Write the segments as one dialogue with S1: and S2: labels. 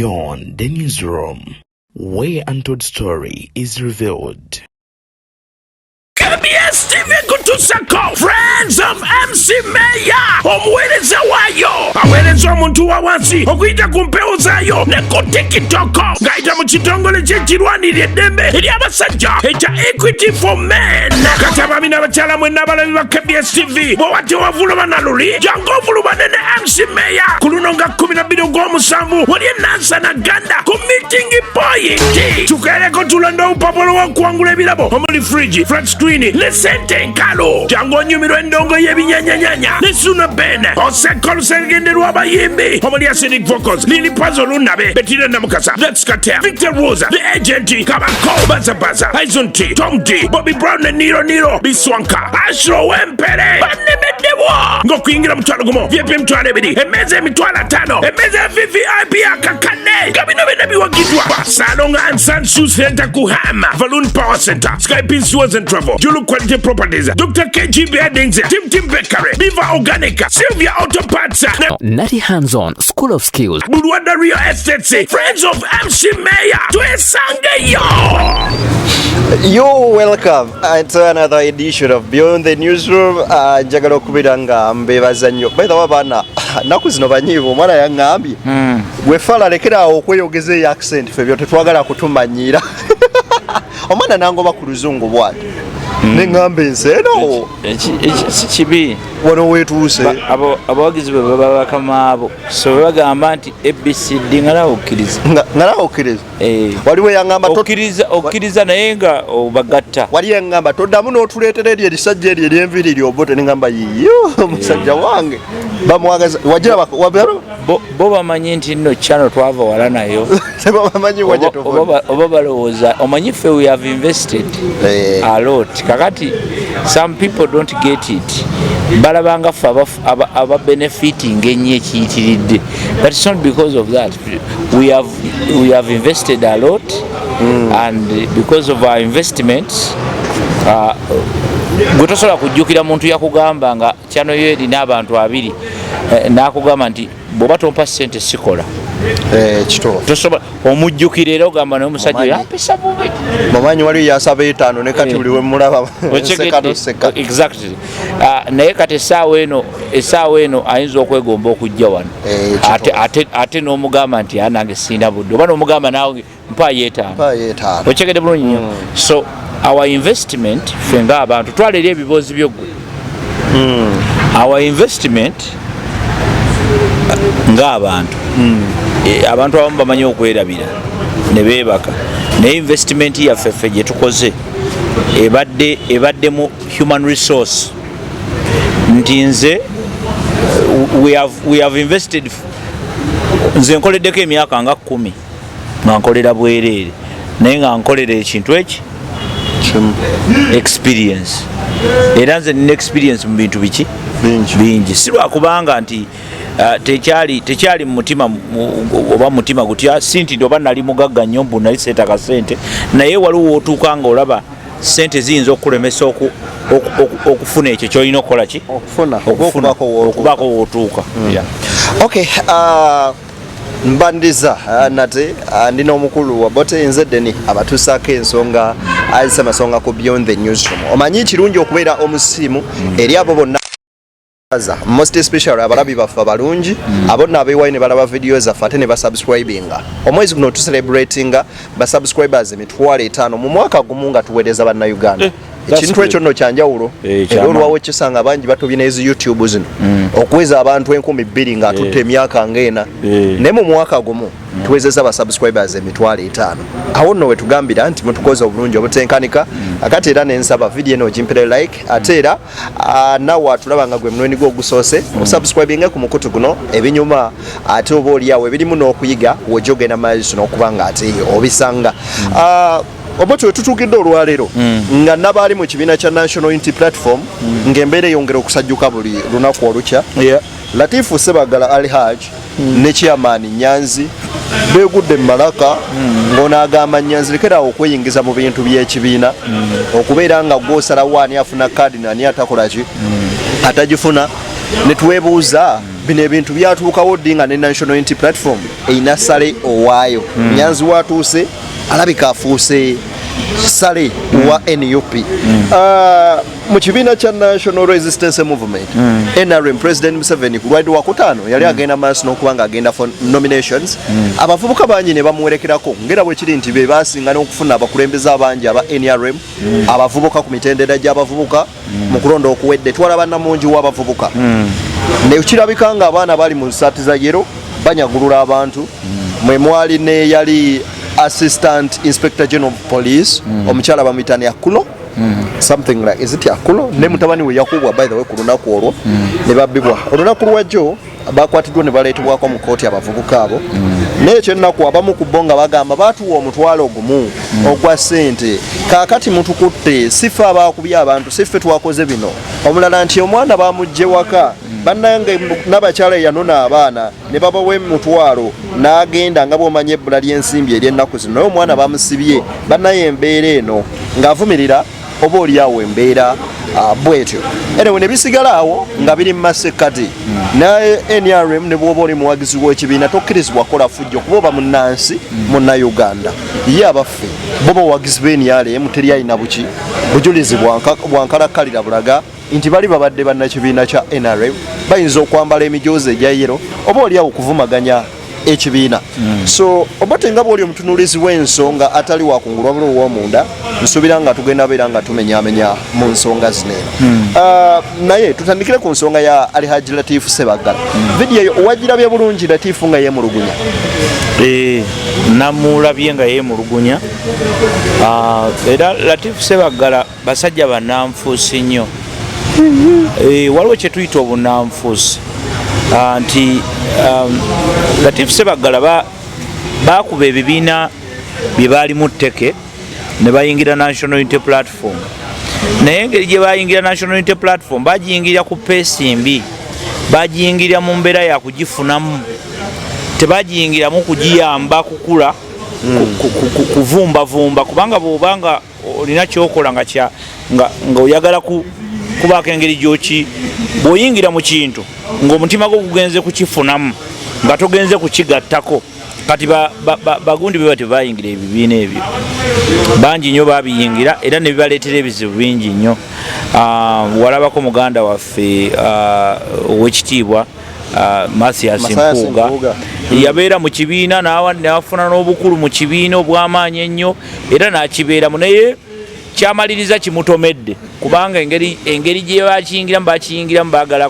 S1: Beyond the newsroom, where untold story is revealed.
S2: KBS TV kutusako Friends of MC Meya omuweereza waayo aweereza omuntu wa wansi okuyita ku mpewo zaayo ne ku TikTok ng'ayita mu kitongole ky'ekirwanirira eddembe ery'abasajja ekya Equity for Men. Kati abaami n'abakyala mwenna abalabi ba KBS TV bw'owate wavuluma na luli jangu ovulumane ne MC Meya ku luno nga 12 Ogw'omusanvu wali e Nansana-Ganda ku meeting point. Tukeereko tulonda obupapula w'okuwangula ebirabo omuli fridge, flat screen ne sente nkalo jangu onyumirwa endongo y'ebinyanyanyanya ne Suna Ben oseka oluserugende lw'abayimbi omuli Acidic Vocals, Lili Puzzle Lunabe, Bettina Namukasa, Let's Cartel, Victor Rosa, The Agent, Kabako, Bazabaza, Aizon T, Tom D, Bobby Brown ne Niro, Biswanka, Ashro Wempere banemeddewo ng'okuyingira mutwalo gumo VIP emitwalo ebiri emmeeza emitwalo 5 emmeeza VVIP akakane nga bino byonna biwagiddwa Salon and Sansu Center Kuhama, Balloon Power Center, Skype Stores and Travel, Julu Quality Properties, Dr. KG Buildings, Tim Bakery, Viva Organic, Sylvia Auto Parts,
S3: Natty Hands-On School of Skills,
S2: Bulwanda Real Estate, Friends of MC Meya, Twesangeyo.
S4: You're welcome to another edition of Beyond the Newsroom. Njagala okubira nga mbebaza nnyo. By the way bana naku zino banyiivu omwana yaŋŋambye gwe fala lekerawo okweyogeza eyo accent ffe byo tetwagala kutumanyira omwana nangoba ku luzungu bwati neŋŋamba ensi eno
S5: kibi
S4: wano weetuuse
S5: abawagizi bwe baba bakamaabo so bagamba nti ABCD nga nawe okkiriza
S4: waliwo yaŋŋamba
S5: okkiriza naye nga obagatta
S4: wali yaŋŋamba toddamu n'otuleetera eryo erisajja eryo ery'enviiri eryobote neŋŋamba yiyo omusajja wange bamwagaza wagira wabero
S5: bo bamanyi nti nno channel twava wala nayo
S4: tebamanyi wajja
S5: oba balowooza omanyi ffe we have invested a lot kakati some people don't get it balabanga ffe aba benefiting ennyo ekiyitiridde but it's not because of that we have invested a lot and because of our investments gwe tosobola kujjukira muntu yakugamba nga channel yo erina abantu 2 n'akugamba nti bw'oba tompa ssente sikola tosobola omujjukira era ogamba naye omusajja yampisa bubi
S4: mamanyi waliyo yasaba 5 ne kati buli we mulaba seka
S5: exactly naye kati essaawa eno ayinza okwegomba okujja wano ate n'omugamba nti nange sina budde oba n'omugamba nawe mpaayo 5 okyegedde bulungi nnyo so our investment ffe ng'abantu twala eri ebibuuzi byoggwe our investment ng'abantu abantu abamu bamanyi okwerabira ne beebaka naye investment yaffe ffe gye tukoze ebadde mu human resource nti nze we have invested nze nkoleddeko emyaka nga 10 nga nkolera bwereere naye nga nkolera ekintu eki experience era nze nina experience mu bintu biki bingi si lwakubanga nti tekyali mutima oba mutima gutya sinti oba nali mugagga nnyo mbu nali seetaka sente naye waliwo otuuka nga olaba sente ziyinza okulemesa okufuna ekyo kyolina okukola ki okubako wootuuka
S4: okay mbandiza nate ndina omukulu wa bote nzeddeni abatuusaako ensonga azisa amasonga ku Beyond the Newsroom omanyi kirungi okubeera omusiimu eri abo bonna most especially abalabi baffe balungi abonna abeewayi ne balaba video zaffe ate ne basubscribinga omwezi guno tucelebratinga basubscribers 5,000 mu mwaka gumu nga tuweereza bannayuganda ekintu ekyo nno kyanjawulo era olwawo ekisanga bangi batobye n'ezi YouTube zino okuweza abantu 2,000 nga atutte emyaka ng'ena naye mu mwaka gumu tuwezeza basubscribers 5,000 awo nno wetugambira nti mutukoze obulungi obutenkanika akati era nensaba video eno ogimpere like ate era nawe atulaba nga gwe munweni gw'ogusoose osubscribinge ku mukutu guno ebinyuma ate oba oliawo ebirimu n'okuyiga wojogenda maaso n'okuba nga ate obisanga oba tutuukidde olwaleero nga nabaali mu kibiina kya National Unity Platform ng'embeera eyongera okusajjuka buli lunaku olukya Latif Ssebagala Obujulizi ne chairman Nyanzi begudde Malaka ng'onaagamba Nyanzi lekerawo okweyingiza mu bintu by'ekibiina okubeera nga gw'osalawo ani afuna kaadi n'ani atakola ki atagifuna ne twebuuza bino ebintu byatuukawo ddi nga ne National Unity Platform eyina sale owaayo. Nyanzi watuuse alabika afuuse sale wa NUP. Mu kibiina kya National Resistance Movement NRM President Museveni ku lwadi wakutaano yali agenda maaso n'okubanga agenda for nominations. Abavubuka bangi ne bamuwerekerako ngera bwe kiri nti be baasinga n'okufuna abakulembeze abangi aba NRM abavubuka ku mitendera gy'abavubuka mu kulonda okuwedde twalaba namungi w'abavubuka. Ne kirabika nga abaana bali mu ssaati za yero banyagulula abantu mwe mwali ne yali Assistant Inspector General of Police omukyala bamuyitani Akulo something like is it Akulo ne mutabani we yakubwa by the way ku lunaku olwo ne babbibwa olunaku lwajjo bakwatiddwa ne baleetebwako mu kooti abavubuka abo n'ekyo ennaku abamu ku bo nga bagamba baatuwa omutwalo gumu ogwa ssente kaakati mutukutte sife abaakubye abantu sife twakoze bino omulala nti omwana bamugye waka bannange n'abakyala yanona abaana ne babawe mutwalo n'agenda nga bw'omanya ebbula ly'ensimbi ery'ennaku zino naye omwana bamusibye bannaye embeera eno ng'avumirira oba oliawo embeera bwetyo anyway ne bisigala awo nga biri mu masekkati naye NRM ne bw'oba oli muwagizi w'ekibiina tokkirizibwa kola fujjo kuba oba munnansi munna Uganda ye abaffe bo bawagizi b'NRM teri alina buki bujulizi bwankalakkalira bulaga nti bali babadde bannakibiina kya NRM bayinza okwambala emijoozi egya yero oba oliawo okuvumaganya ekibiina. So obote nga bw'oli omutunuulizi w'ensonga atali wakungulwa buli ow'omunda nsuubira nga tugenda beera nga tumenyaamenya mu nsonga zino. Naye tutandikire ku nsonga ya Alhaji Latif Ssebagala. Vidiyo eyo owagirabye bulungi Latif nga yeemulugunya?
S5: Namulabye nga yeemulugunya. Era Latif Ssebagala basajja bannanfuusi nnyo. Waliwo kye tuyita obunnanfuusi nti Latif Ssebagala bakuba ebibiina bye baali mu tteke ne bayingira National Unity Platform. Naye engeri gye bayingira National Unity Platform bagiyingira ku peesi mbi, bagiyingira mu mbeera ya kugifunamu, tebagiyingiramu kugiyamba kukula kuvumbavumba kubanga bw'obanga olina kyokola nga oyagala kubaako engeri gyoki bw'oyingira mu kintu ng'omutima gwo gugenze kukifunamu nga togenze kukigattako. Kati bagundi be bati bayingira ebibiina ebyo bangi nnyo babiyingira era ne bibaleetera ebizibu bingi nnyo. Walabako muganda waffe ow'ekitiibwa Mathias Mpuuga yabeera mu kibiina n'afuna n'obukulu mu kibiina obw'amaanyi ennyo era n'akibeeramu naye kyamaliriza kimutomedde kubanga engeri gye bakiyingiramu baagala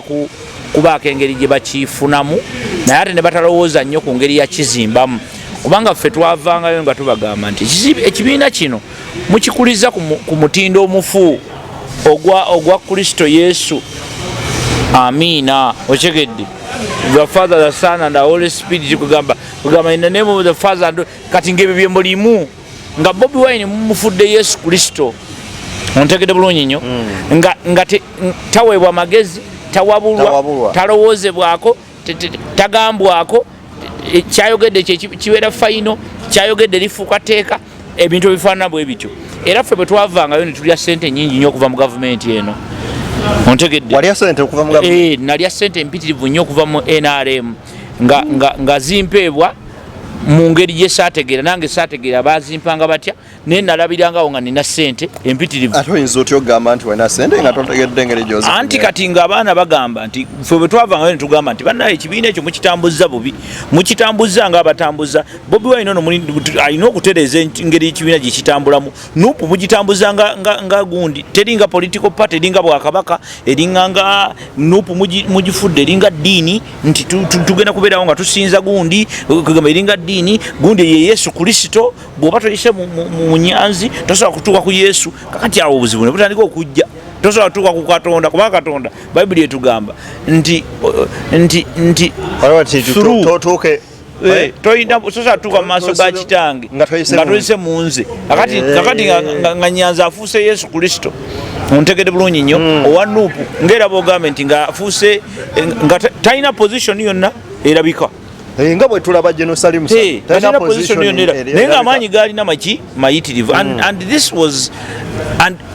S5: kubaako engeri gye bakifunamu naye ate ne batalowooza nnyo ku ngeri yakizimbamu kubanga ffe twavangayo nga tubagamba nti ekibiina kino mukikuliza ku mutindo omufu ogwa Kristo Yesu. Amiina, otegedde? The Father, the Son and the Holy Spirit kugamba in the name of the Father and kati ngebe bye mulimu nga Bobi Wine mufudde Yesu Kristo. Ontegedde bulungi nnyo nga taweebwa magezi, tawabulwa, talowoozebwako, tagambwako, kyayogedde kibeera fayino, kyayogedde lifuuka teeka, ebintu ebifaanana bwe bityo. Era ffe bwe twavangayo ne tulya ssente nnyingi nnyo okuva mu gavumenti eno. Ontegedde?
S4: Walya ssente okuva mu gavumenti?
S5: Nalya ssente mpitirivu nnyo okuva mu NRM nga zimpeebwa mu ngeri gye saategeera, nange saategeera bazimpanga batya naye nalabirangawo nga nina ssente empitirivu.
S4: Ate oyinza otya okugamba nti walina ssente nga totegedde engeri gy'ozifunye?
S5: Anti kati ng'abaana bagamba nti ffe bwe twavangayo ne tugamba nti bannaye ekibiina ekyo mukitambuzza bubi, mukitambuzza ng'abatambuza. Bobi Wine ono alina okutereeza engeri ekibiina gye kitambulamu. Nuupu mugitambuza nga gundi, teringa political party, eringa bwakabaka, eringa nga nuupu mugifudde eringa ddiini nti tugenda kubeerawo nga tusinza gundi, kugamba eringa ddiini, gundi ye Yesu Kristo. Bw'oba toyise mu Nyanzi tosobola kutuuka ku Yesu. Kakati awo obuzibu ne butandika okujja. Tosobola kutuuka ku Katonda kubanga Katonda Bayibuli etugamba nti
S4: totuuke
S5: toyina sosobola kutuuka mu maaso ga kitange nga toyise mu nze. Kakati nga Nyanzi afuuse Yesu Kristo. Ontegedde bulungi nnyo owa Nuupu ng'era bw'ogambe nti ng'afuuse nga talina position yonna erabika.
S4: Nga bwe tulaba Jerusalem
S5: talina position yonna naye ng'amaanyi gaalina mayitirivu. And this was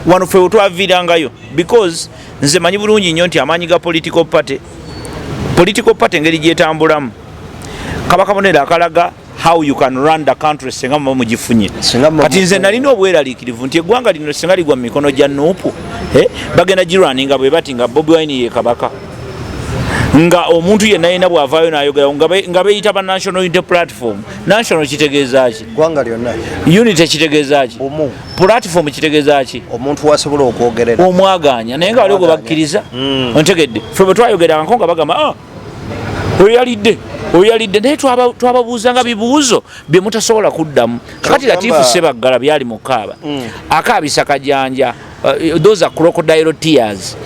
S5: wano ffe we twaviirangayo because nze manyi bulungi nnyo nti amaanyi ga political party political party engeri gyetambulamu kaba kabonero akalaga how you can run the country senga mugifunye kati nze nalina obweraliikirivu nti eggwanga lino senga ligwa mu mikono gya Nuupu bagenda girwaninga bwe bati nga Bobi Wine ye kabaka nga omuntu yenna yena bw'avaayo n'ayogera nga beyita ba national unity platform. National kitegeeza ki?
S4: Gwanga lyonna.
S5: Unity kitegeeza ki? Platform kitegeeza ki?
S4: Omuntu wasobola okwogerera.
S5: Omwaganya naye nga waliwo gwe bakkiriza. Ontegedde ffe bwe twayogeranga nga bagamba oyalidde naye twababuuzanga bibuuzo bye mutasobola kuddamu. Kakati Latif Ssebagala byali mukaaba akaabisa kajanja those are crocodile tears.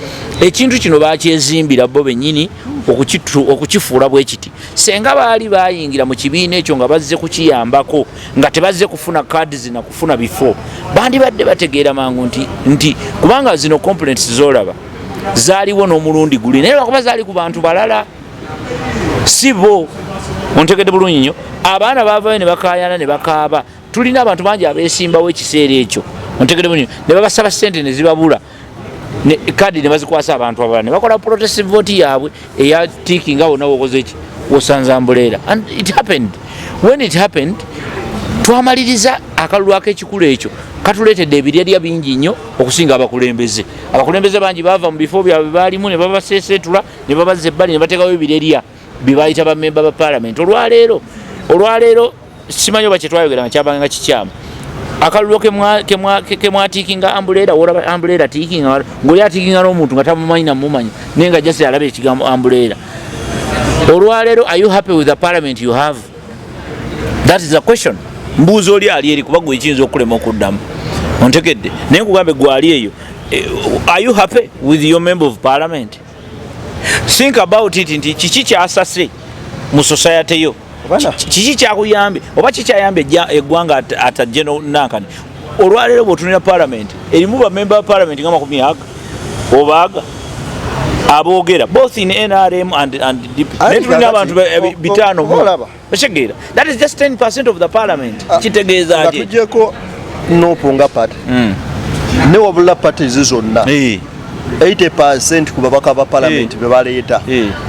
S5: Ekintu kino bakyezimbira bo bennyini okukifuula bwe kiti senga baali bayingira mu kibiina ekyo nga bazze kukiyambako nga tebazze kufuna cards na kufuna bifo bandibadde bategeera mangu nti kubanga zino complaints zolaba zaaliwo n'omulundi guli naye lwakuba zaali ku bantu balala si bo. Ontegedde bulungi nnyo abaana baavayo ne bakaayana ne bakaaba tulina abantu bangi abeesimbawo ekiseera ekyo ontegedde bulungi ne babasaba ssente ne zibabula ne kadi ne bazikwasa abantu abalala ne bakola protest vote yaabwe eya tiki nga wonna wokoze eki wosanza ambuleera. And it happened. When it happened twamaliriza akalulu ak'ekikulu ekyo katuleetedde ebiryerya bingi nnyo okusinga abakulembeze. Abakulembeze bangi baava mu bifo byabwe baalimu ne babaseeseetula ne babazza ebbali ne bateekawo ebiryerya bye baayita bammemba ba paalamenti. Olwaleero simanyi oba kye twayogera nga kyabanga nga kikyamu akalulu kemwatiikinga ambuleera wolaba ambuleera tiikinga ng'oli atiikinga n'omuntu nga tamumanyi namumanyi naye nga jasi alaba ekigambo ambuleera. Olwaleero are you happy with the parliament you have? That is the question. Mbuuza oli ali eri kuba gwe ekiyinza okulema okuddamu ontegedde naye nkugambe gwe ali eyo are you happy with your member of parliament? Think about it nti kiki kyasase mu society yo kiki kyakuyambye oba kikyayambye eggwanga atajje nankani. Olwaleero bw'otunira parliament erimu bamemba ba parliament nga 10 obaaga aboogera both in NRM and naye tulina abantu 5 basegeera. That is just 10% of the parliament. Kitegeeza ki?
S4: Tujjeko Nuupu nga party ne wabula parties zonna 80% ku babaka ba parliament be baleeta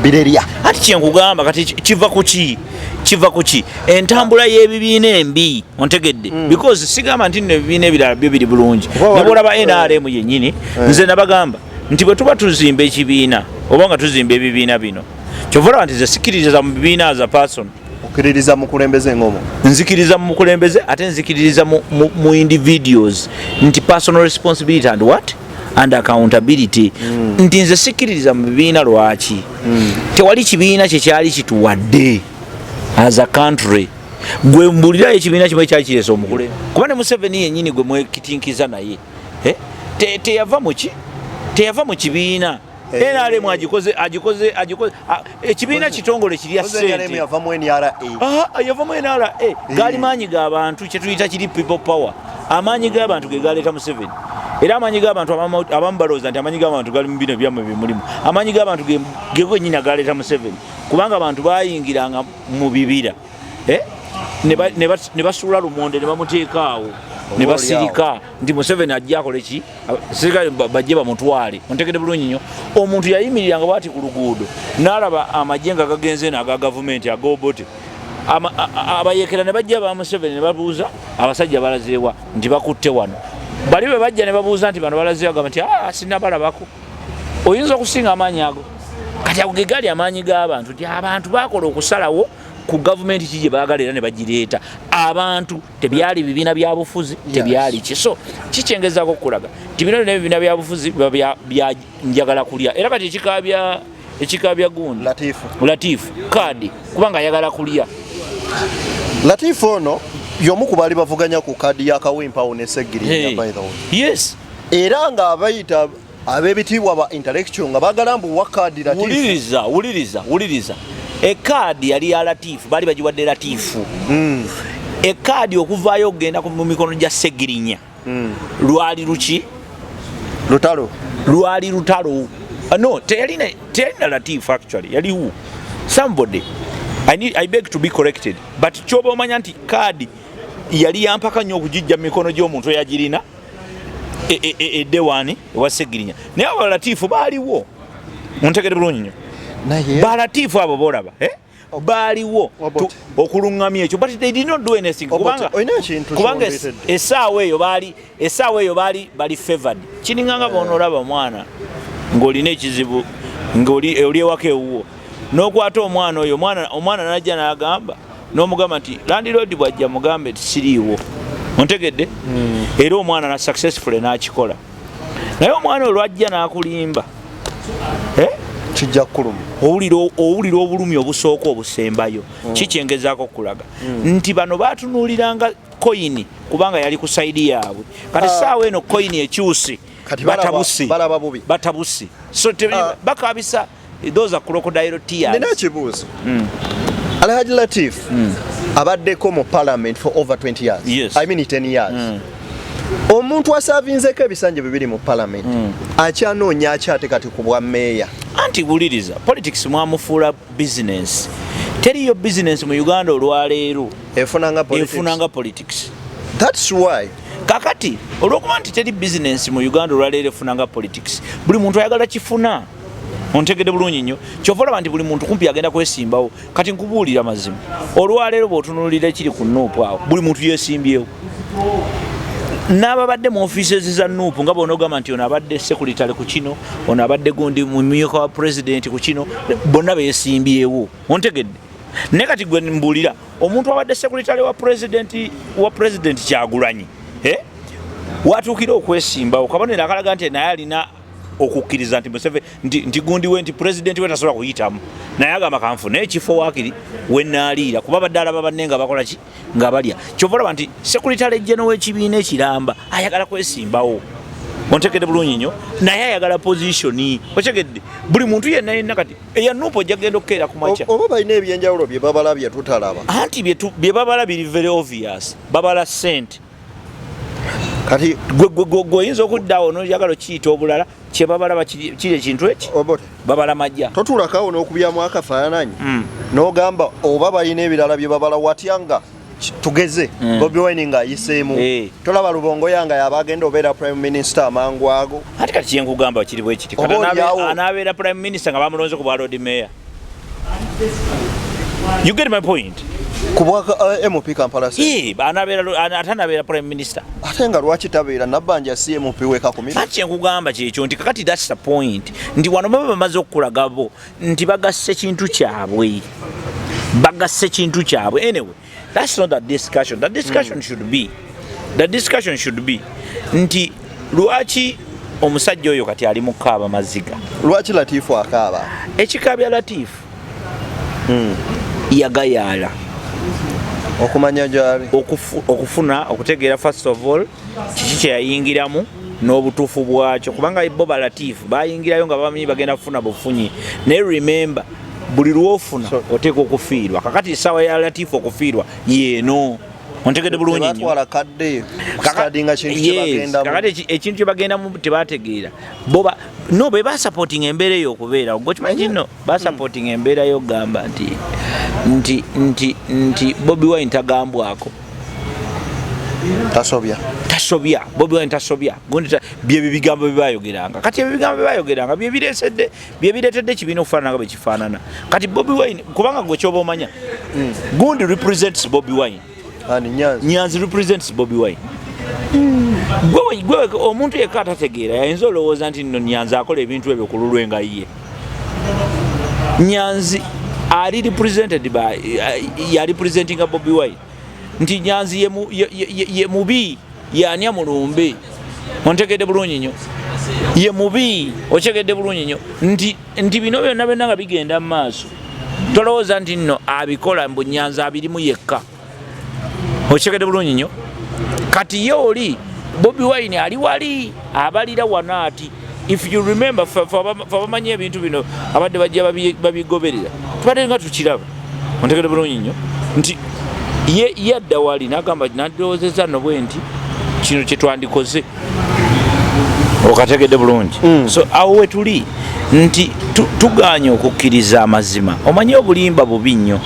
S4: birerya.
S5: Ati kyenkugamba kati kiva ku ki entambula y'ebibiina embi ontegedde because sigamba nti n'ebibiina ebirala byo biri bulungi ne bwolaba NRM yennyini nze nabagamba nti bwe tuba tuzimba ekibiina oba nga tuzimba ebibiina bino kyovola nti ze sikiririza mu bibiina as a person.
S4: Okiririza mu kulembeze ngomo
S5: nzikiriza mu kulembeze ate nzikiririza mu individuals nti personal responsibility and what and accountability. Nti nze sikiririza mu bibiina lwaki tewali kibiina kyekyali kituwadde as a country gwe mbulira ekibiina kimu ekyali kireesa omukule kuba ne Museveni yennyini gwe mwekitinkiza naye teyava mu kibiina NRM agikoze ekibiina kitongole kirya ssente
S4: yavamu NRA
S5: gaali maanyi g'abantu kye tuyita kiri people power. Amaanyi g'abantu ge galeeta Museveni era amaanyi g'abantu abamu balowooza nti amaanyi g'abantu gali mu bino byammwe bye mulimu. Amaanyi g'abantu ge gwennyini agaleeta Museveni kubanga abantu baayingiranga mu bibira ne basuula lumonde ne bamuteeka awo ne basirika nti Museveni ajja akole ki sirika bajje bamutwale. Ontegedde bulungi nnyo omuntu yayimiriranga bwati ku luguudo n'alaba amagye nga gagenze n'aga gavumenti ag'obote abayekera ne bajja ba Museveni ne babuuza abasajja balazeewa nti bakutte wano bali bwe bajja ne babuuza nti bano balazeewa gamba nti sinnabalabako. Oyinza okusinga amaanyi ago kati ago ge gali amaanyi g'abantu nti abantu bakola okusalawo ku gavumenti kije baagala era ne bagireeta abantu tebyali bibiina bya bufuzi tebyali kiso kikyengezako okulaga nti bino n'ebibiina bya bufuzi bya njagala kulya era kati ekikaabya gundi Latif kadi kubanga ayagala kulya.
S4: Latif ono y'omu ku baali bavuganya ku kadi ya Kawempa ne Ssegirinya by the way.
S5: Yes.
S4: Era nga abayita ab'ebitiibwa ba intellectual nga baagala mbu wa kadi Latif.
S5: Wuliriza. Ekadi yali ya Latif baali bagiwadde Latifu. Ekadi okuvaayo okugenda mu mikono gya Ssegirinya lwali luki lwali lutalo. No, teyalina Latif actually yaliwo somebody. I beg to be corrected but kyoba omanya nti kadi yali yampaka nnyo okugijja mu mikono gy'omuntu eyagirina edewani ewa Ssegirinya naye aba Latifu baaliwo ontegedde bulungi nnyo balatifu abo bolaba baaliwo okulungamya ekyo but they did not do anything kubanga essaawa eyo bali favored kininganga bonoolaba omwana ng'olina ekizibu ng'oli ewaka ewuwo n'okwata omwana oyo omwana najja n'agamba n'omugamba nti landiroodi bwajja mugambe tisiriiwo ontegedde era omwana na successful n'akikola naye omwana olwajja n'akulimba
S4: kijja kuluma
S5: owulira obulumi obusooka obusembayo kikyengezaako okulaga nti bano baatunuuliranga koyini kubanga yali ku sayidi yaabwe kati essaawa eno koyini ekyuse batabusi so bakabisa those are crocodile tears.
S4: Nina kibuuzo Alhaji Latif abaddeko mu parliament for over 20 years.
S5: Yes.
S4: I mean 10 years. Omuntu asavinzeko ebisanje bibiri mu parliament akyanoonya akyate kati ku bwa meya.
S5: Anti buliriza politics mwamufuula business. Teriyo business mu Uganda olwaleero efunanga politics.
S4: That's why
S5: kakati olwokuba nti teri business mu Uganda olwaleero efunanga politics buli muntu ayagala kifuna ontegedde bulungi nnyo kyova olaba nti buli muntu kumpi agenda kwesimbawo kati nkubuulira mazima olwaleero bw'otunuulira ekiri ku nuupu awo buli muntu yeesimbyewo n'ababadde mu offices za nuupu nga bonoogamba nti ono abadde sekuritale ku kino ono abadde gundi mumyuka wa pulezidenti ku kino bonna beesimbyewo ontegedde naye kati gwe mbuulira omuntu abadde sekuritale wa pulezidenti Kyagulanyi watuukira okwesimbawo kabonero akalaga nti naye alina okukkiriza nti Museveni nti gundi we nti pulezidenti we tasobola kuyitamu naye agamba kanfuna ekifo waakiri we naaliira kuba badde alaba banne nga bakola ki nga balya kyova olaba nti sekuritale ejjeno w'ekibiina ekiramba ayagala kwesimbawo ontegedde bulungi nnyo naye ayagala positioni otegedde buli muntu yenna kati eyanuupu ojja kgenda okukeera ku makya
S4: oba balina ebyenjawulo bye babala bye tutalaba
S5: anti bye babala biri very obvious babala sente
S4: kati
S5: gwe oyinza okuddawo n'oyagala okiyita obulala kye babala kiri ekintu eki babala majja
S4: totulakawo n'okubyamu akafaananyi n'ogamba oba balina ebirala bye babala watyanga tugeze Bobi Wine ng'ayiseemu tolaba Lubongo yanga yaba agenda obeera prime minister amangu ago
S5: ati kati kyenkugamba kiri bwe kiti kati anaabeera prime minister nga bamulonze ku bwa road mayor. You get my point?
S4: Kubwa MP Kampala se
S5: atanabeera prime minister
S4: ate nga lwaki tabeera nabbanja si MP weka kumira
S5: ati nkugamba kyekyo nti kakati that's the point nti wano baba bamaze okukulagabo nti bagasse kintu kyabwe anyway that's not that discussion should be nti lwaki omusajja oyo kati ali mu kaaba maziga
S4: lwaki Latifu akaaba
S5: ekikaabya Latifu yagayaala
S4: okumanya gyali
S5: okufuna okutegeera first of all kiki kyeyayingiramu n'obutuufu bwakyo kubanga Boba Latifu bayingirayo nga bamanyi bagenda kufuna bufunyi naye remember buli lwofuna oteeka okufiirwa kakati essaawa ya Latifu okufiirwa yeeno ontegedde bulungi nnyo kakati ekintu kye bagendamu tebategeera Boba no be basupporting embeera eyo okubeera gokimanyi no basupporting embeera yo gamba nti Bobi Wine tagambwako tasobya Bobi Wine tasobya gundi bye bigambo bibayogeranga kati ebigambo bibayogeranga bye bireetedde ekibiina okufaanana nga bwe kifaanana kati Bobi Wine kubanga gwe kyoba omanya gundi represents Bobi Wine Nyanzi represents Bobi Wine gwe omuntu yekka atategeera yayinza olowooza nti nno Nyanzi akola ebintu ebyo ku lulwe nga ye Nyanzi ali represented by ya representing Bobi Wine nti Nyanzi ye mubi yanya mulumbe ontegedde bulungi nnyo ye mubi otegedde bulungi nnyo nti bino byonna byonna nga bigenda mu maaso tolowooza nti nno abikola mbu Nyanzi abirimu yekka otegedde bulungi nnyo kati ye oli Bobi Wine ali wali abalira wanaati if you remember fabamanyi ebintu bino abadde bajja babigoberera tubadde nga tukiraba ontegedde bulungi nnyo nti ye adda wali n'agamba nandirowoozezza nno bwe nti kino kye twandikoze okategedde bulungi so awo we tuli nti tuganye okukkiriza amazima omanyi obulimba bubi nnyo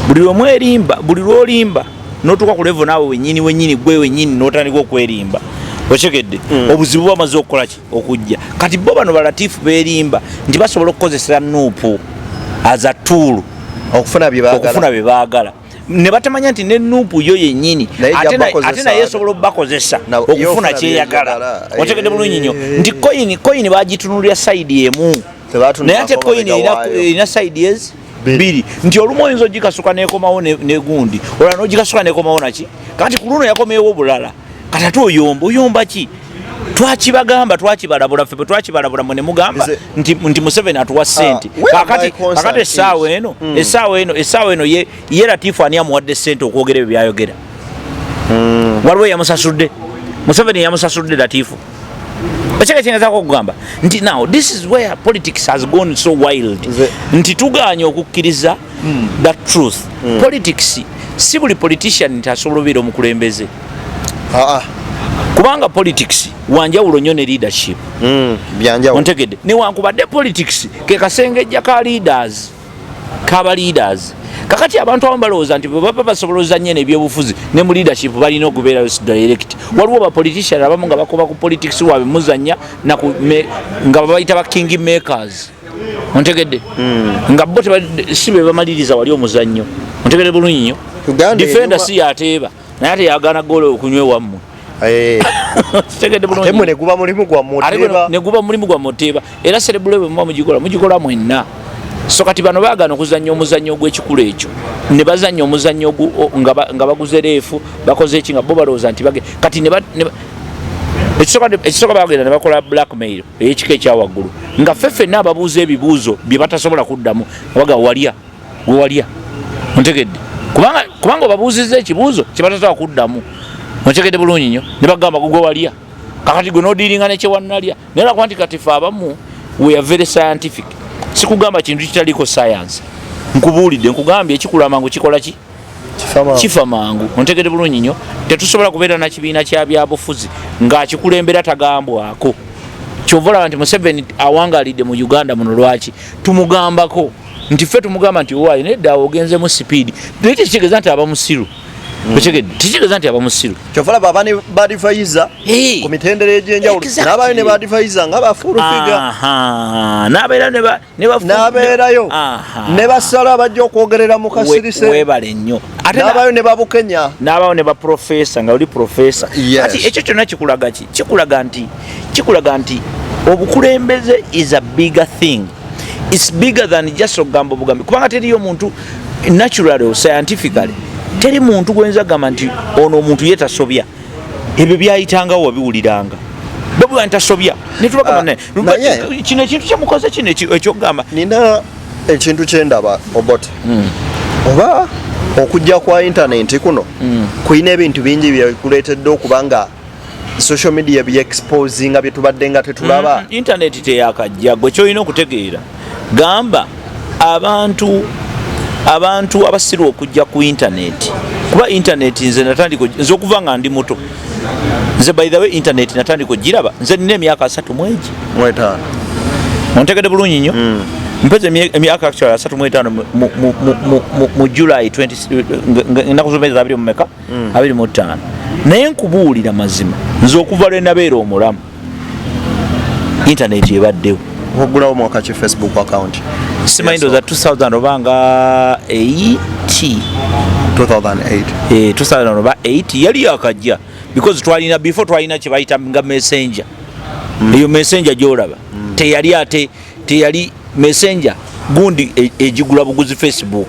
S5: buli lwolimba n'otuuka ku level naawe wennyini gwe wennyini n'otandika okwerimba otegedde obuzibu bamaze okukola ki okujja kati bo bano balatifu beerimba nti basobola okukozesa nuupu as a tool
S4: okufuna bye
S5: baagala ne batamanya nti ne nuupu yo yennyini ate naye esobola okubakozesa okufuna kyeyagala otegedde bulungi nnyo nti koyini bagitunulira sayidi emu naye ate koyini erina sayidi ezi biri nti olumu oyinza ogikasuka nekomawo negundi olala nogikasuka nekomawo naki kati ku luno yakomewo bulala kati ate oyomba ki twakibagamba twakibalabula ffe bwe twakibalabula mwe ne mugamba nti Museveni atuwa ssente kakati essaawa eno ye Latifu ani amuwadde ssente okwogera ebyo byayogera waliwo yamusasudde Museveni yamusasudde Latifu ekyo kyengezaako okugamba nti now this is where politics has gone so wild nti tuganye okukkiriza that truth politics si buli politician nti asobola obeera omukulembeze kubanga politics wanjawulo nnyo ne leadership ontegedde newankubadde politics ke kasengejja ka leaders kaba leaders kakati abantu abamu balowooza nti bwe basobola ozannye n'ebyobufuzi ne mu leadership balina okubeerayo direct waliwo bapolitician abamu nga bakoba ku politics waabwe muzannya nga babayita ba king makers ontegedde nga bo si be bamaliriza wali omuzannyo ontegedde bulungi nnyo defender si yateeba naye ate yagaana goolo okunywa ewammwe neguba mulimu gwa muteeba era serebule bwe muba mugikola mwenna so kati bano baagana okuzannya omuzannyo ogw'ekikulu ekyo ne bazannya omuzannyo nga baguze reefu bakoze eki nga bo balowooza nti kati ekisooka bagenda ne bakola blackmail ey'ekika ekyawaggulu nga ffeffenna ababuuza ebibuuzo bye batasobola kuddamu abaga gwe walya ontegedde kubanga obabuuzizza ekibuuzo kye batasobola kuddamu ontegedde bulungi nnyo ne bagamba gwe walya kakati gwe n'odiiringa nekyewannalya naye lwakuba nti kati ffe abamu we are very scientific sikugamba kintu kitaliiko science nkubuulidde nkugambye ekikula mangu kikola ki kifa mangu ontegedde bulungi nnyo tetusobola kubeera na kibiina kya byabufuzi ng'akikulembera tagambwako kyova olaba nti Museveni awangalidde mu Uganda muno lwaki tumugambako nti ffe tumugamba nti owaayi nedda ogenze mu sipiidi naye tekitegeeza nti aba musiru tekitegeeza nti aba musiru
S4: kyova olaba abaani badivaiza ku mitendera egy'enjawulo n'abaayo ne badivaiza nga bafuulufiga n'abeerayo ne basala bajja okwogerera mu kasirise
S5: weebale nnyo
S4: n'abaayo ne babukenya
S5: n'abaayo ne baprofesa nga oli profesa kati ekyo kyonna kikulaga ki kikulaga nti obukulembeze is a bigger thing. It's bigger than just okugamba obugambi kubanga teriyo omuntu naturally or scientifically teri muntu gwenza gamba nti ono omuntu yetasobya ebyo byayitangawo wabiwuliranga Bobi Wine tasobya netubagamba kino ekintu kyemukoze kino ekyokugamba
S4: nina ekintu kyendaba Obote oba okujja kwa internet kuno kulina ebintu bingi byekuleetedde okubanga social media bye-exposinga byetubadde nga tetulaba
S5: internet teyakajja gwe kyolina okutegeera gamba abantu abasiru okujja ku internet kuba internet nze okuva nga ndi muto nze by the way internet natandika ogiraba nze nina emyaka 35 ontegedde bulungi nnyo mpeza emyaka actually 35 mu July 20 ennaku zomeza 25 naye nkubuulira mazima nze okuva lwe nabeera omulamu internet ebaddewo
S4: ogulawo mwaka ki Facebook account
S5: simanyi ndoza 2000 obanga 2008 yali yakajja because before twalina kyebayita nga messenger eyo messenger gyolaba teyali messenger gundi egigula buguzi Facebook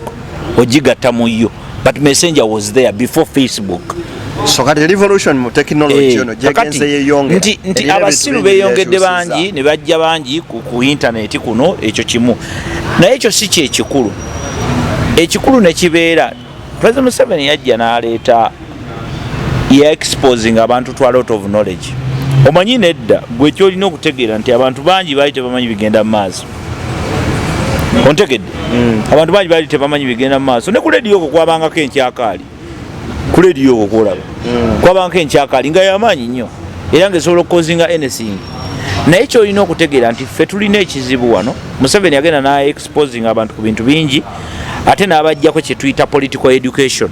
S5: ogigatta mu yo but messenger was there before Facebook.
S4: So kati revolution mu technology ono jegenze yeyongera
S5: nti abasiru beyongedde bangi ne bajja bangi ku internet kuno ekyo kimu naye ekyo si ekikulu ne kibeera President Museveni yajja n'aleeta exposing abantu to a lot of knowledge omanyi nedda gwe kyolina okutegeera nti abantu bangi baali tebamanyi bigenda mu maaso ontegedde abantu bangi baali tebamanyi bigenda mu maaso ne ku lediyo okwo kwabangako enkyakaali ku lediyo okwo kwolaba kwabangako enkyakaali nga yamaanyi nnyo era ngaesobola okukozinga anything naye kyolina okutegeera nti ffe tulina ekizibu wano Museveni agenda na exposing abantu ku bintu bingi ate n'abajjako kye tuyita political education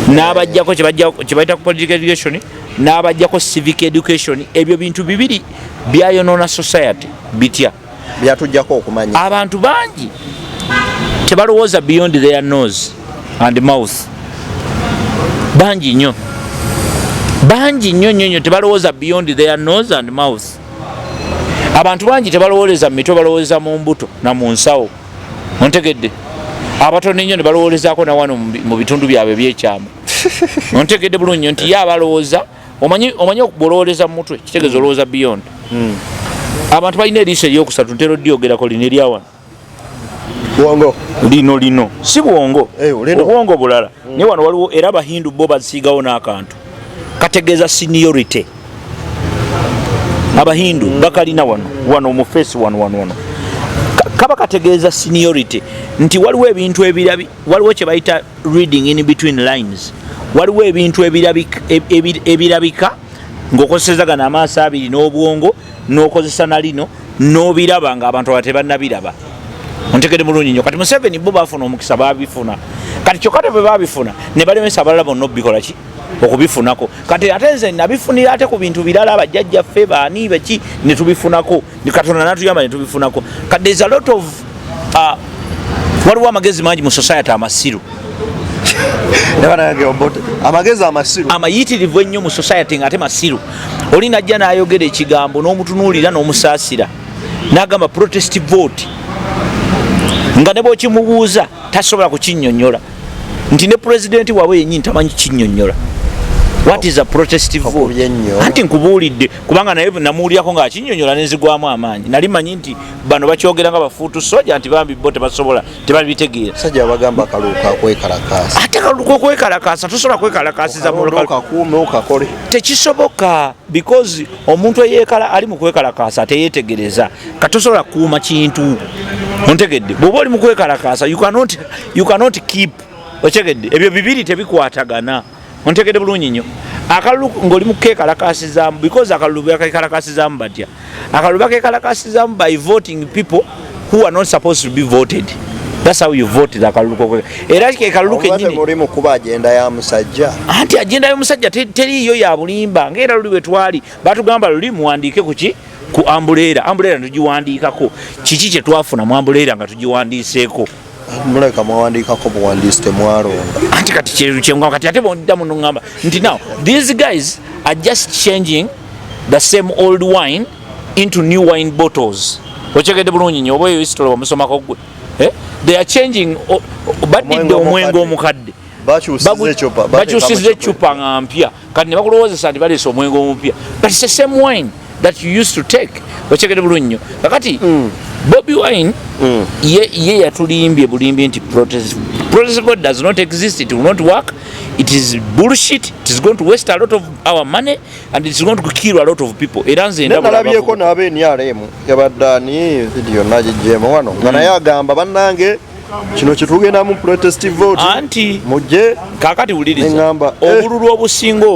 S5: n'abajjako kye bayita ku political education n'abajjako civic education ebyo bintu bibiri byayonoona society bitya
S4: byatujjako okumanya
S5: abantu bangi tebalowooza beyond their nose and mouth bangi nnyo tebalowooza beyond their nose and mouth abantu bangi tebalowooleza mu mitwe balowooza mu mbuto na mu nsawo ontegedde abatono ennyo ne balowoolezaako na wano mu bitundu byabwe ebyekyama ontegedde bulungi nti ye abalowooza omanyi bw'olowooleza mu mutwe kitegeeza olowooza beyond abantu balina eriiso eryokusatu ntera oddyogerako lino eryawano
S4: bwongo
S5: lino si bwongo obwongo bulala naye wano waliwo era abahindu bo basiigawo n'akantu kategeeza seniority abahindu bakalina wano mu face wano kaba kategeeza seniority nti waliwo ebintu waliwo kye bayita reading in between lines waliwo ebintu ebirabika ng'okozesa gano amaaso abiri n'obwongo n'okozesa na lino n'obiraba ng'abantu aba tebannabiraba ontegedde mulungi nnyo kati Museveni bo bafuna omukisa babifuna kati kyokka te bwe babifuna ne balemesa abalala bonna obikola ki okubifunako kati ate nze nabifunira ate ku bintu birala abajjajjaffe baani beki ne tubifunako Katonda natuyamba ne tubifunako kati there's a lot of waliwo amagezi mangi mu society amasiru
S4: amagezi amasiru
S5: amayitirivu ennyo mu society ng'ate masiru oli najja n'ayogera ekigambo n'omutunuulira n'omusaasira n'agamba protest vote nga ne bw'okimubuuza tasobola kukinnyonnyola nti ne pulezidenti waabwe yennyini tamanyi kinnyonnyola what is a protest vote anti nkubuulidde kubanga naye namuwulirako ng'akinnyonnyola nenzigwamu amaanyi nali manyi nti bano bakyogera nga bafuutu soja nti bambi bo tebasobola tebabitegeera
S4: sajja bagamba akaluuka kwekalakaasa
S5: ate akaluuka okwekalakaasa tosobola kwekalakaasiza
S4: okakole
S5: tekisoboka because omuntu eyeekala ali mu kwekalakaasa teyeetegereza katosobola kuuma kintu ontegedde bw'oba oli mu kwekalakaasa you cannot keep otegedde ebyo bibiri tebikwatagana ontegedde bulungi nnyo akalulu ng'oli mu kekalakaasizaamu because akalulu bakekalakaasizaamu batya akalulu bakekalakaasizaamu by voting people who are not supposed to be voted. That's how you vote akalulu kokwe era kekalulu kenyini
S4: muri mu kuba agenda ya musajja
S5: anti agenda ya musajja teriyo ya bulimba ngera luli wetwali batugamba luli muwandiike ku ambulera tugiwandiikako kiki kye twafuna mu ambulera nga tugiwandiiseeko
S4: muleka mwawandiikako buwandiisi temwalonda
S5: anti kati kyengamba kati ate bondida muno ngamba nti now these guys are just changing the same old wine into new wine bottles okyegedde bulungi nnyo oba eyo history wamusomako gwe they are changing badidde omwenge omukadde bakyusiza ecupa nga mpya kati ne bakulowoozesa nti baleese omwenge omupya but it's the same wine that you used to take okyegedde bulungi nnyo kakati Bobi Wine ye yatulimbye bulimbi nti protest vote does not exist, it will not work, it is bullshit, it is going to waste a lot of our money and it is going to kill a lot of people.
S4: Nalabyeko n'abeNRM yabaddani video najijjemu wano nga naye agamba bannange kino kitugenda mu protest vote
S5: anti
S4: mujje
S5: kakati wuliriza obululu obusinga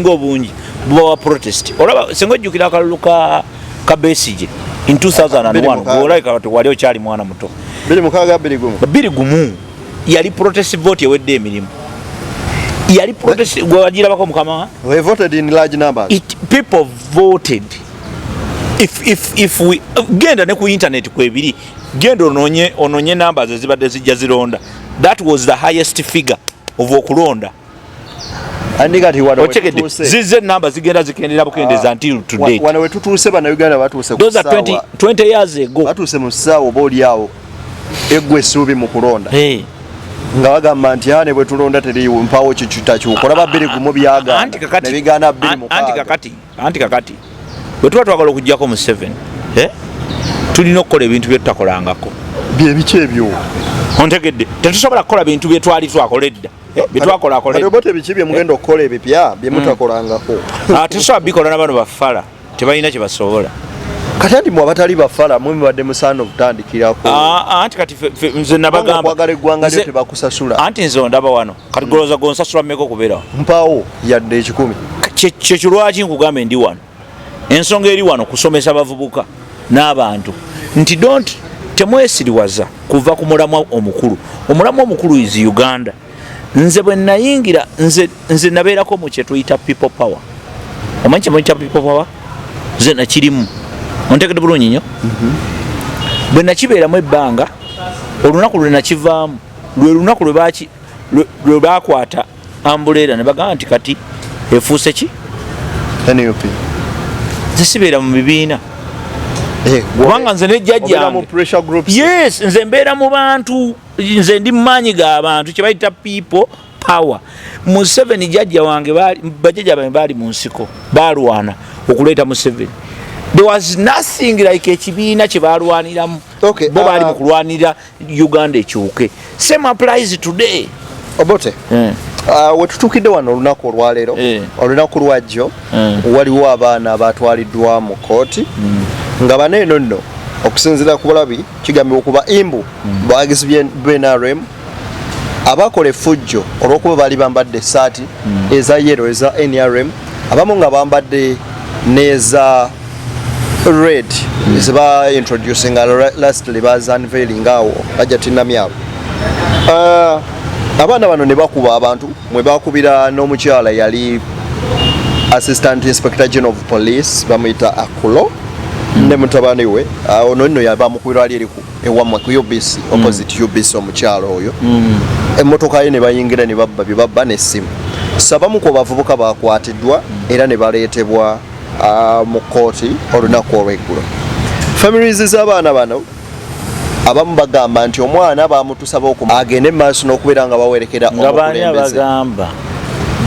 S5: obungi buba protest olaba senga ojjukira akalulu ka Besigye in 2001 gwolaika wali okyali mwana muto 2021 yali protest vote ewedde emirimu yali protest gwagirabako mukama
S4: we voted in large numbers
S5: people voted if we genda ne ku internet kwebiri genda ononye numbers ezibadde zijja zironda that was the highest figure of okulonda
S4: andikati wano
S5: zize numbers zigenda zikendera bukendeza until today
S4: wano wetutuuse bana Uganda batuse
S5: ku sawa 20 years ago
S4: batuse mu sawa boli yawo egwe subi mu kulonda nga bagamba nti ane bwe tulonda teri mpawo kichuta kyukola babiri gumu byaga ne bigana biri mu
S5: anti kakati bwe tuba twagala okujjako mu 7 tulina okukola ebintu bye tutakolangako
S4: bye ebyo
S5: ontegedde tetusobola kukola bintu bye twali twakoledda bitwakola
S4: bote bikibye mugenda okukola ebipya bye mutakolangako
S5: tetusobola bikola n'abantu bafala tebalina kye basobola
S4: kati andi mu abatali bafala mwe badde musaano okutandikirako
S5: anti kati nze nabagamba
S4: kwagala eggwanga lyo tebakusasula
S5: anti nze ondaba wano kati goloza gonsasula mmeka okubeerawo
S4: mpawo yadde 10
S5: kyekyo lwaki nkugambe ndi wano ensonga eri wano kusomesa bavubuka n'abantu nti temwesiriwaza kuva ku mulamwa omukulu omulamwa omukulu is Uganda nze bwe nayingira nze nabeerako mu kye tuyita people power omanyi kye muyita people power nze nakirimu ontegedde bulungi nnyo bwe nakibeeramu ebbanga olunaku lwe nakivaamu lwe lunaku lwe bakwata ambuleera ne bagamba nti kati efuuse ki
S4: NUP
S5: zisibeera mu bibiina kubanga nze nejjajja yange yes nze mbeera mu bantu nze ndi mumaanyi g'abantu kye bayita people power mu 7 jjajja wange bajjajja bange baali mu nsiko baalwana okuleeta mu 7 there was nothing like ekibiina kye baalwaniramu bo baali mu kulwanira Uganda ekyuke same applies today
S4: Obote wetutuukidde wano olunaku olwaleero olunaku lwajjo waliwo abaana abatwaliddwa mu kooti nga baneeno nno okusinziira ku bulabi kigambibwa okuba imbu bawagizi b'NRM abakola effujjo olw'okuba baali bambadde essaati eza yero eza NRM abamu nga bambadde n'eza red zeba introducing lastly baza unveiling awo bajja tinamyabo abaana bano ne bakuba abantu mwe bakubira n'omukyala yali assistant inspector general of police bamuyita Akulo ne mutabani we ono nno yabamukubira ali eriku ewamwe ku UBC opposite UBC omukyala oyo emmotoka ye ne bayingira ne babba bibabba n'essimu sabamu ko bavubuka bakwatiddwa era ne baleetebwa mu kooti olunaku olw'eggulo families z'abaana bano abamu bagamba nti omwana bamutusaba agende maaso n'okubeera nga bawerekera omukulembeze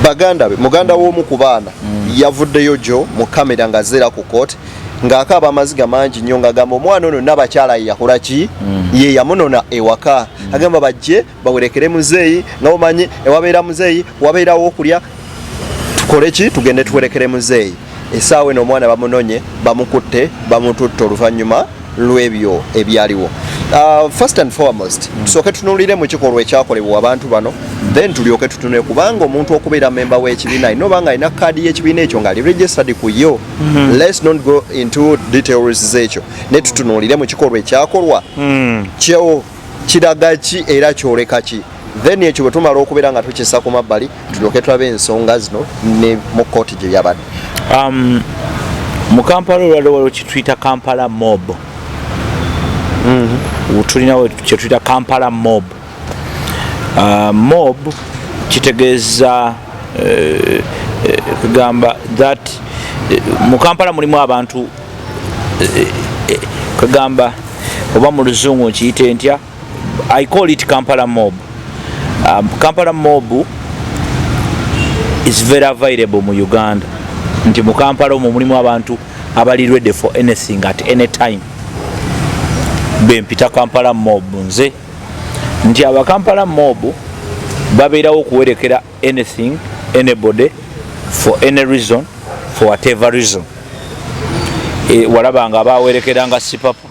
S4: baganda be muganda w'omu ku baana yavuddeyo jo mu kamera nga zeera ku kooti ng'akaaba amaziga mangi nnyo ng'agamba omwana ono n'abakyala yakola ki ye yamunona ewaka agamba bajje bawerekere muzeeyi nga omanyi ewabeera muzeeyi wabeerawo okulya tukole ki tugende tuwerekere muzeeyi essaawa eno omwana bamunonye bamukutte bamututte oluvannyuma lw'ebyo ebyaliwo first and foremost tusooke tunuulire mu kikolwa ekyakolebwa abantu bano then tulyoke tutunule kubanga omuntu okubeera memba w'ekibiina alina oba nga alina kaadi y'ekibiina ekyo ng'ali registered ku yo let's not go into details z'ekyo ne tutunuulire mu kikolwa ekyakolwa kyo kiraga ki era kyoleka ki then ekyo bwe tumala okubeera nga tukisa ku mabbali tulyoke tulabe ensonga zino ne mu kooti gye byabadde
S5: mu Kampala waliwo kituyita Kampala mob tulinawo kyetuyita Kampala mob mob kitegeeza kugamba that mu Kampala mulimu abantu kugamba oba mu luzungu nkiyite ntya I call it Kampala mob Kampala mob is very available mu Uganda nti mu Kampala omwo mulimu abantu abali ready for anything at any time bempita Kampala mob nze nti aba Kampala mob babeerawo okuwerekera anything anybody for any reason for whatever reason walaba nga abawerekeranga Sipapa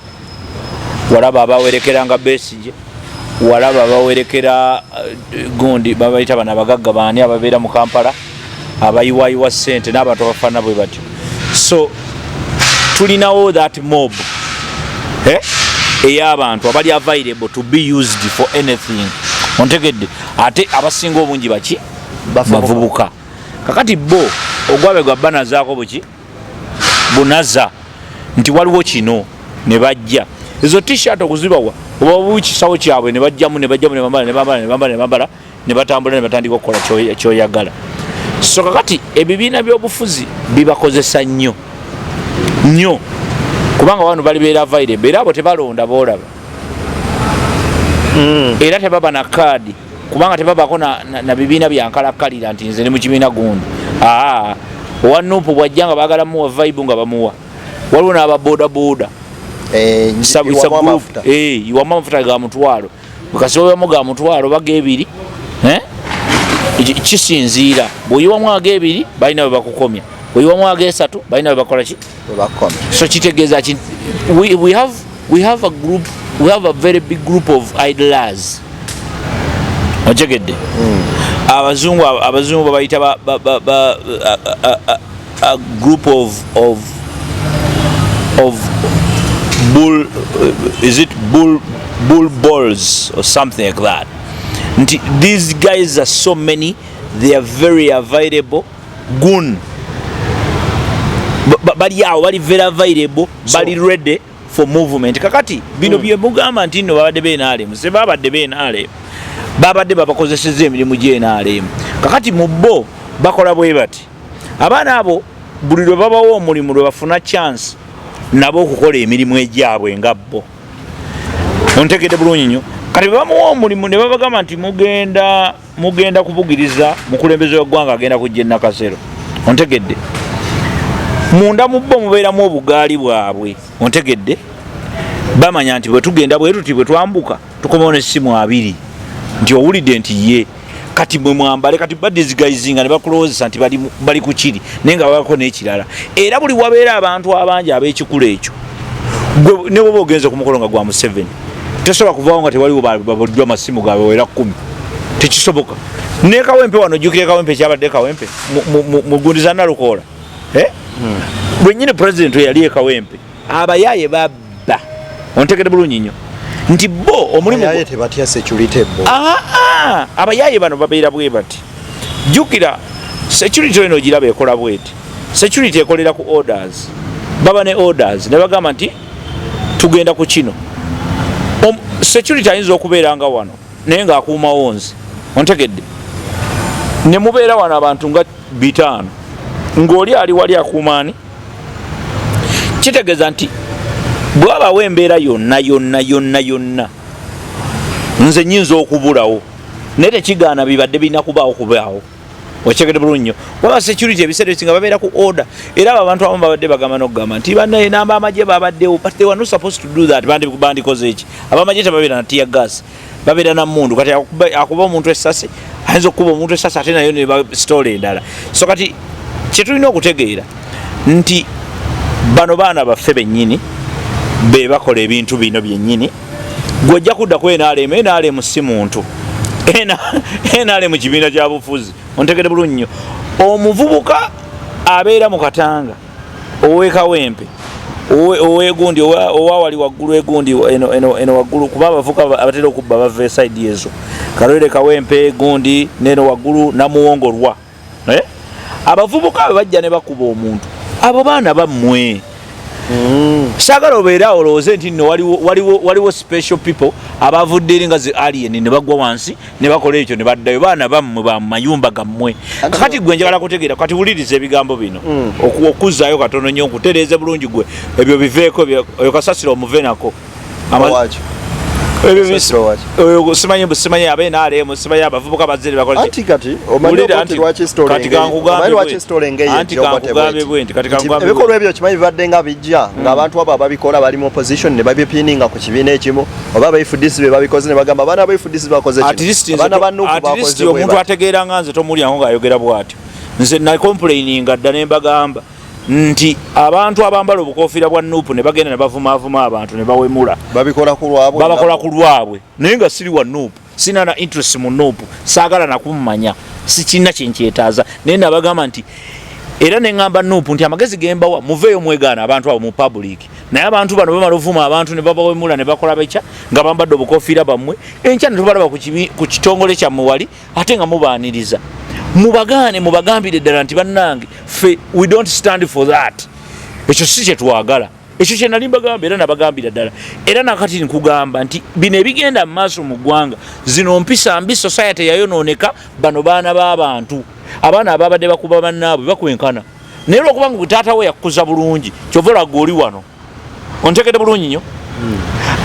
S5: walaba abawerekeranga Besigye walaba abawerekera gundi babayita bana abagagga baani ababeera mu Kampala abayiwayiwa ssente n'abantu abafaana bwe batyo so tulinawo that mob ey'abantu abali available to be used for anything ontegedde ate abasinga obungi baki bavubuka kakati bo ogwabe gwa banazaako buki bunaza nti waliwo kino ne bajja ezo t-shirt okuzibawa oba bukisawo kyabwe ne bajjamu ne bambala ne batambula ne batandika okukola kyoyagala so kakati ebibiina by'obufuzi bibakozesa nnyo kubanga wano bali beera available era abo tebalonda boolaba era tebaba na kaadi kubanga tebabako na bibiina byankalakkalira nti nze ne mu kibiina gundi owa Nuupu bwajja nga baagala muwa vibe nga bamuwa waliwo n'ababoodabooda iwamu amafuta ga mutwalo kasi obamu ga mutwalo baga ebiri kisinziira bw'oyiwamu ag'ebiri balina bwe bakukomya bw'oyiwamu ag'esatu balina bwe bakola ki so kitegeeza ki we have a very big group of idlers otegedde abazungu babayita a group of bull balls or something like that. These guys are so many, they are very available. Goon bali awo bali very available bali ready for movement kakati bino bye mugamba nti no babadde benaalemu se babadde benaalemu babadde babakozeseza emirimu gyenaalemu kakati mu bo bakola bwe bati abaana abo buli lwe babawo omulimu lwe bafuna chance nabo okukola emirimu egyabwe nga bo ontegedde bulungi nnyo kati bamuwa omulimu ne babagamba nti mugenda kubugiriza mukulembeze w'eggwanga agenda kujja Nakasero ontegedde munda mu bo mubeeramu obugaali bwabwe ontegedde bamanya nti bwe tugenda bwe tuti bwe twambuka tukomawo n'essimu 2 nti owulidde nti ye kati mwe mwambale kati badizigaizinga ne bakulowozesa nti bali ku kiri naye nga babako n'ekirala era buli wabeera abantu abangi ab'ekikulu ekyo ne bwoba ogenze ku mukolo nga gwa Museveni tesobola kuvaawo nga tewaliwo babuliddwa amasimu gaabwe wera 10 tekisoboka ne Kawempe wano jjukire Kawempe kyabadde Kawempe mugundiza Nalukoola bwennyini president yali Kawempe abayaaye babba ontegedde bulungi nnyo nti bo omulimu
S4: abayaaye tebatya security bo
S5: abayaaye bano babeera bwe bati jjukira security eno giraba ekola bweti security ekolera ku orders baba ne orders ne bagamba nti tugenda ku kino security ayinza okubeera nga wano naye ng'akuuma wonzi ontegedde ne mubeera wano abantu nga 5 ng'oli ali wali akuumaani kitegeeza nti bwabawo embeera yonna nze nyinza okubulawo naye tekigaana bibadde birina kubaawo okyegedde bulungi nnyo waba security ebiseera ebisinga babeera ku order era abo abantu abamu babadde bagamba n'okugamba nti bannaye namba amagye babaddewo but they were not supposed to do that bandikoze eki abamagye tebabeera na tear gas babeera na mundu kati akuba omuntu essasi ayinza okukuba omuntu essasi ate nayo ne basitoola endala so kati kyetulina okutegeera nti bano baana baffe bennyini be bakola ebintu bino byennyini gwojja kudda ku NRM si muntu NRM kibiina kya bufuzi ontegedde bulungi nnyo omuvubuka abeera mu Katanga ow'Ekawempe owegundi owawali waggulu egundi eno waggulu kuba abavuka abatera okubba bava eside ezo Kalwere Kawempe egundi neno waggulu Namuwongolwa abavubuka abo bajja ne bakuba omuntu abo baana bammwe sagala obeera olowooze nti nno waliwo special people abavudde eri nga zi alien ne bagwa wansi ne bakola ekyo ne baddayo baana bammwe ba mayumba gammwe kakati gwe njagala kutegeera kati wuliriza ebigambo bino okuzzaayo katono nnyo nkutereeze bulungi gwe ebyo biveeko oyo kasasiro omuve nako simanyi abenaalemu simanyi abavubuka bazire bakoleanti kankugambe bwe nti
S4: ebikolwa ebyo kimanyi bibadde nga bijja ng'abantu abo ababikola bali mu opposition ne babipininga ku kibiina ekimu oba abaifudisi be babikoze ne bagamba abaana abaifudisi bakoze
S5: kino omuntu ategeera nga nze tomulyango ng'ayogera bw'atyo nze nakomplaininga dda ne mbagamba nti abantu abambala obukofiira bwa nuupu ne bagenda ne bavumaavuma abantu ne bawemula
S4: babakola
S5: ku lwabwe naye nga siri wa nuupu sina na interest mu nuupu saagala nakumumanya sikirina kyenkyetaaza naye nabagamba nti era ne ŋŋamba nuupu nti amagezi gembawa muveeyo mwegaana abantu abo mu public naye abantu bano bamala ovuma abantu ne babawemula ne bakola bekya nga bambadde obukofiira bammwe enkya ne tubalaba ku kitongole kyammwe wali ate nga mubaaniriza mubagambire ddala nti bannange fe we don't stand for that ekyo si kyetwagala ekyo kye nali mbagamba era nabagambira ddala era nakati nkugamba nti bino ebigenda mu maaso mu ggwanga zino mpisa mbi society yayonooneka bano baana b'abantu abaana ababadde bakuba bannaabwe bakwenkana naye lwokuba nga taata we yakukuza bulungi kyova olagga oli wano ontegedde bulungi nnyo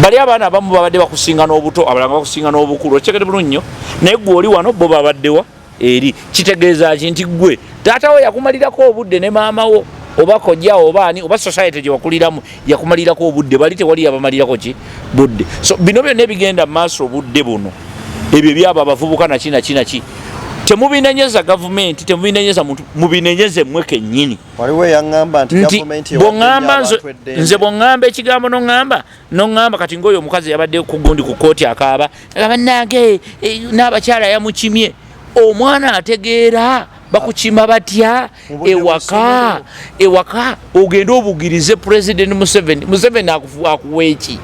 S5: bali abaana abamu babadde bakusinga n'obuto abalanga bakusinga n'obukulu otegedde bulungi nnyo naye gwe oli wano bo babaddewa eri kitegeeza ki nti gwe taata we yakumalirako obudde ne maama wo oba kojjawo oba ani oba society gye wakuliramu yakumalirako obudde bali tewali yabamalirako ki budde so bino byonna ebigenda mu maaso obudde buno ebyo byabo abavubuka naki temubinenyeza gavumenti temubinenyeza muntu mubinenyeze mmwe kennyini
S4: waliwo yaŋŋamba nti gavumenti
S5: bw'oŋŋamba nze bw'oŋŋamba ekigambo n'oŋŋamba kati ng'oyo omukazi yabadde ku gundi ku kooti akaaba bannange n'abakyala yamukimye omwana ategeera bakukima batya ewaka ogenda obugirize President Museveni akuwa eki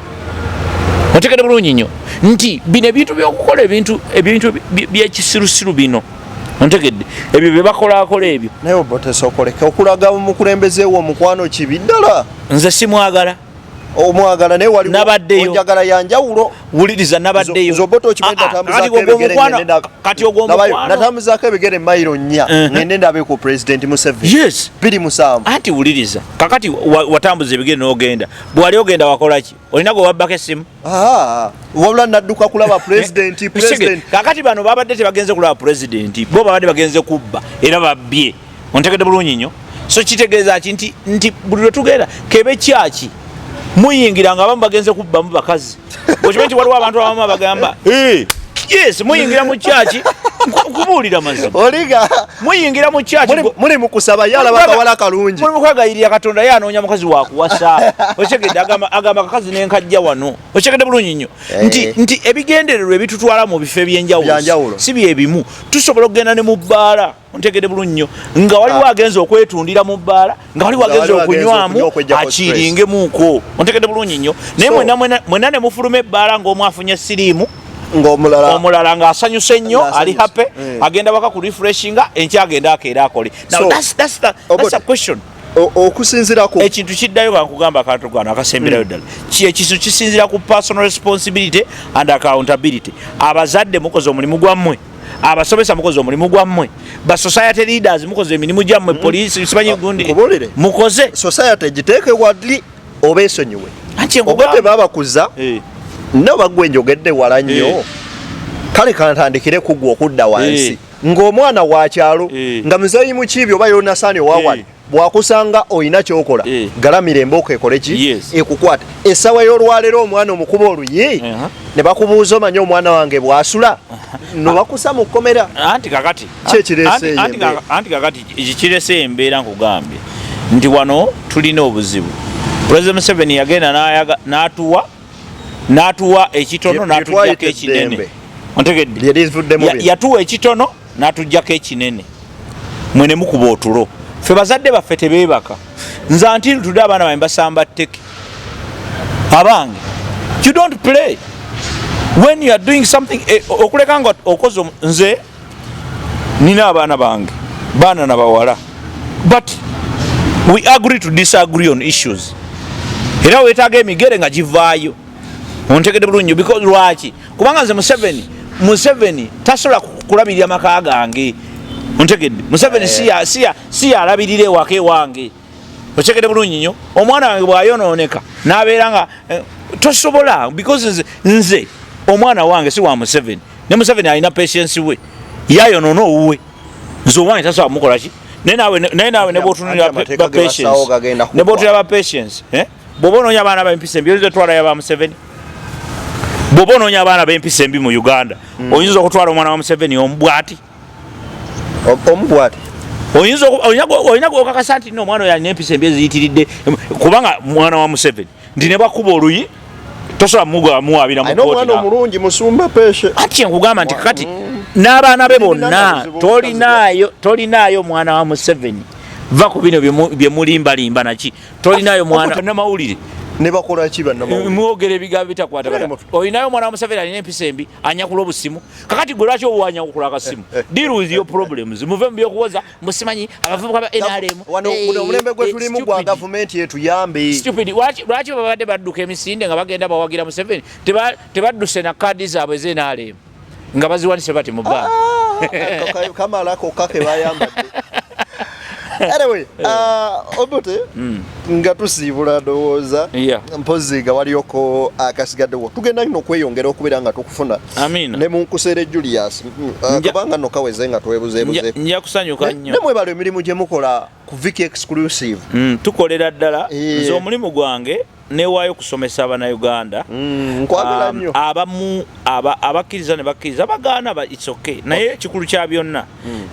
S5: otegedde bulungi nnyo nti bino ebintu by'okukola ebintu by'ekisirusiru bino ontegedde ebyo bye bakola ebyo
S4: naye Obote sokoleka okulaga omukulembeze w'omukwano kibi ddala
S5: nze simwagala
S4: omwagala naye wali
S5: njagala
S4: yanjawulo
S5: wuliriza nabaddeyo
S4: Obote okimanyi
S5: kati ogw'omukwano
S4: natambuzaako ebigere mayiro 4 ngende ndabe ku President Museveni
S5: yes
S4: 27
S5: anti wuliriza kakati watambuza ebigere n'ogenda bwali ogenda wakolaki olina gwe wabbako essimu
S4: wabula nadduka kulaba president
S5: kakati bano babadde tebagenze kulaba president bo babadde bagenze kubba era babbye ontegedde bulungi nnyo so kitegeeza ki nti buli lwe tugenda kebe kyaki muyingira nga abamu bagenze kubbamu bakazi okimanyi nti waliwo abantu abamu bagamba yes muyingira mu kyaki kubuulira mazima
S4: oliga
S5: muyingira mu kyaki
S4: muli mukusaba yalaba kawala kalungi
S5: muli mukwegayirira katonda yanoonya mukazi wakuwasa okyegedde agamba kakazi nenkajja wano okyegedde bulungi nnyo nti ebigendererwa ebitutwala mu bifo ebyenjawulo si byebimu tusobola okugenda ne mu bbaala ontegedde bulungi nnyo nga waliwo agenza okwetundira mu bbaala nga waliwo agenza okunywamu akiringemuuko ontegedde bulungi nnyo naye mwenna ne mufuluma ebbaala ng'omu afunye siriimu omulala ng'asanyuse nnyo ali happy agenda waka ku refreshinga enkya agenda akeera akole now that's a question
S4: okusinzirako
S5: ekintu kiddayo bankugamba akantu gano akasemberayo ddala ekintu kisinzira ku personal responsibility and accountability abazadde mukoze omulimu gwammwe abasomesa mukoze omulimu gwammwe ba society leaders mukoze emirimu gyammwe police simanyi gundi mukoze
S4: society giteeke wadli obeesonyiwe Obote babakuza no bagwe njogedde wala nnyo kale kantandikire kugwa okudda wansi ng'omwana wa kyalo nga muzeeyi mu kibi oba yona saani wawali bwakusanga oyina kyokola galamira embooko ekole ki ekukwata essawa y'olwaleero omwana omukuba oluyi ne bakubuuza omanye omwana wange bwasula no bakusa mu kkomera
S5: anti kakati
S4: anti
S5: kakati kikirese embeera nkugambye nti wano tulina obuzibu President Museveni yagenda n'atuwa ekitono n'atujjako ekinene ontegedde yatuwa ekitono n'atujjako ekinene mwene mukuba otulo ffe bazadde baffe tebeebaka nze anti tudde abaana bange basamba tteke abange you don't play when you are doing something okuleka nga okoze nze nina abaana bange baana na bawala but we agree to disagree on issues era weetaaga emigere nga givaayo ontegedde bulungi because lwaki kubanga nze Museveni tasobola kulabirira maka gange ontegedde Museveni si yalabirira ewaka ewange otegedde bulungi nnyo omwana wange bw'ayonooneka n'abeera nga tosobola because nze omwana wange si wa Museveni ne Museveni alina patience we yayonoona owuwe nze owange tasobola kumukola ki naye naawe ne bw'otunulira ba patience bw'oba onoonya abaana b'empisa embi oyinza otwala yaba Museveni bw'oba onoonya abaana b'empisa embi mu Uganda oyinza okutwala omwana wa Museveni omubwati olina gwokakasa nti omwana oyo alina empisa embi eziyitiridde kubanga mwana wa Museveni nti ne bakuba oluyi tosobola muwaabira
S4: omwana omulungi musumba peshe
S5: ati nkugamba nti kakati n'abaana be bonna tolinaayo mwana wa Museveni va ku bino bye mulimbalimba naki tolinayo mwana namawulire
S4: ne bakola ki bannamawulire
S5: mwogera ebigambo bitakwata olinayo mwana wa Museveni alina empisa embi anyakula obusimu kakati gwe lwaki owanyakula akasimu deal with your problems muve mu byokuwoza musimanyi abavubuka ba NRM
S4: omulembe gwe tulimu gwa gavumenti yetuyambe
S5: stupid lwaki babadde badduka emisinde nga bagenda bawagira Museveni tebadduse na kaadi zaabwe z'NRM nga baziwanise bati mu bbaala
S4: kamalako kake bayambadde anyway Obote nga tusiibula ndowooza mpozi nga waliyoko akasigaddewo tugenda nno okweyongera okubeera nga tukufuna ne munkuseere Julius kubanga nno kaweze nga twebuzeebuze
S5: nja kusanyuka nnyo
S4: ne mwebala emirimu gye mukola ku Viki Exclusive
S5: tukolera ddala nze omulimu gwange newaayo kusomesa abannayuganda
S4: nkwagala nnyo
S5: abamu abakkiriza ne bakkiriza bagaana it's okay naye ekikulu kya byonna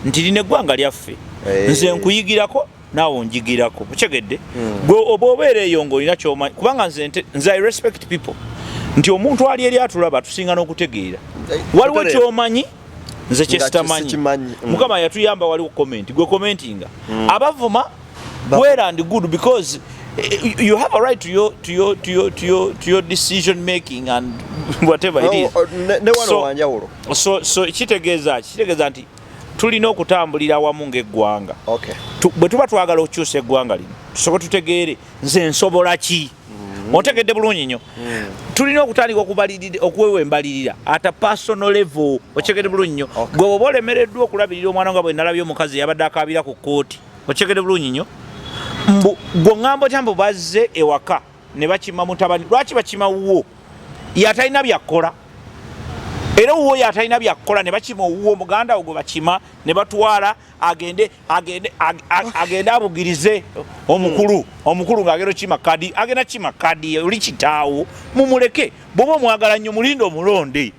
S5: nti lino eggwanga lyaffe nze nkuyigirako naawe onjigirako okyegedde gwe oba obeera eyo ng'olina kyomanyi kubanga nze I respect people nti omuntu ali eri atulaba tusinga n'okutegeera waliwo kyomanyi nze kyesitamanyi mukama yatuyamba waliwo comment gwe commentinga abavuma well and good because you have a right to your decision making and whatever it is
S4: ne wano wanjawulo
S5: so kitegeeza nti tulina okutambulira wamu ng'eggwanga.
S4: Okay.
S5: Bwe tuba twagala okukyusa eggwanga lino tusobola tutegeere nze nsobola ki. Otegedde bulungi nnyo. Tulina okutandika okuwewa embalirira ata personal level. Otegedde bulungi nnyo. Gwe oba olemereddwa okulabirira omwana nga bwe nalabye omukazi yabadde akaabira ku kkooti. Otegedde bulungi nnyo. Gwe ŋŋamba tyambo bazze ewaka ne bakima mutabani. Lwaki bakima wuwo? Yatalina byakkola. Era wuwo yatalina byakkola ne bakima wuwo muganda ogwo bakima ne batwala agende abugirize omukulu ng'agenda kima kadi agenda kima kadi oli kitaawo mumuleke bw'oba omwagala nnyo mulinde omulonde.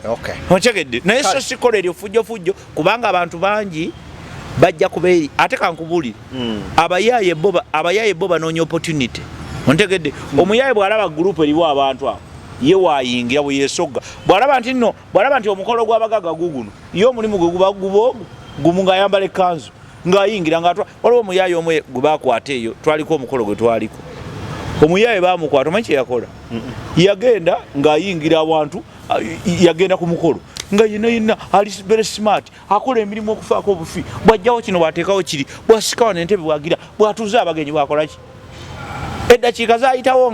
S4: Okay.
S5: Otegedde naye so sikola eryo fujjo kubanga abantu bangi bajja kubeeri ate kankubulire abayaaye bo banoonya opportunity. Ontegedde omuyaaye bw'alaba gurupu eriwo abantu abo ye waayingira bwe yeesogga bw'alaba nti omukolo gw'abagaga guguno ye omulimu gwe guba gumu ng'ayambala ekkanzu ng'ayingira waliwo omuyaaye omwe gwe baakwata eyo twaliko omukolo gwe twaliko omuyaaye baamukwata omanyi kye yakola yagenda ng'ayingira abantu yagenda ku mukolo nga yenna ali very smart akola emirimu okufaako obufi bw'ajjawo kino bw'ateekawo kiri bw'asikawo n'entebe bwagira bw'atuuza abagenyi bwakola ki eddakiika zaayitawo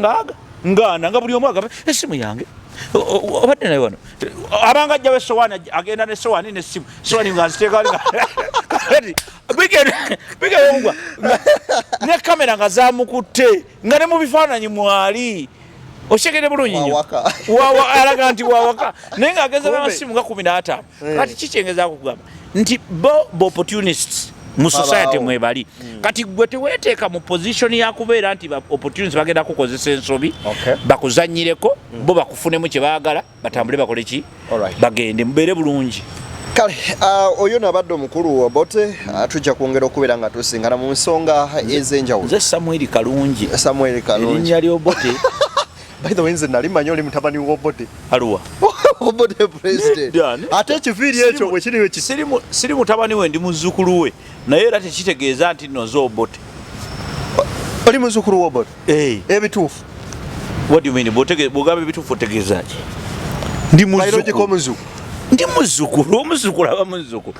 S5: ng'ana nga buli omu agamba essimu yange obadde naye wano abanga ajjawo essowaani agenda n'essowaani n'essimu essowaani nga nziteeka bigenda ne kamera nga zamukutte nga ne mu bifaananyi mwali oshegede bulungi nnyo alaga nti wawaka naye ng'ageza n'amasimu nga 15 kati kikyengeza kugamba nti bo opportunists mu society mwebali kati gwe teweeteeka mu position ya kubeera nti opportunities bagenda kukozesa ensobi bakuzanyireko bo bakufunemu kye baagala batambule bakole ki bagende mubeere bulungi.
S4: Kale oyo nabadde omukulu wa Bote tujja kwongera okubeera nga tusingana mu nsonga ez'enjawulo.
S5: Nze Samuel Kalungi erinnya ly'Obote.
S4: By the way, nze nali manyi oli mutabani w'Obote.
S5: Aluwa
S4: Obote president. Ate ekiviiri ekyo bwe kiri
S5: siri mutabani we ndi muzzukulu we naye era tekitegeeza nti nno nze Obote.
S4: Oli muzzukulu w'Obote? Ebituufu.
S5: What do you mean? Bw'ogamba ebituufu otegeeza ki? Ndi muzzukulu. Ndi muzzukulu, omuzzukulu aba muzzukulu.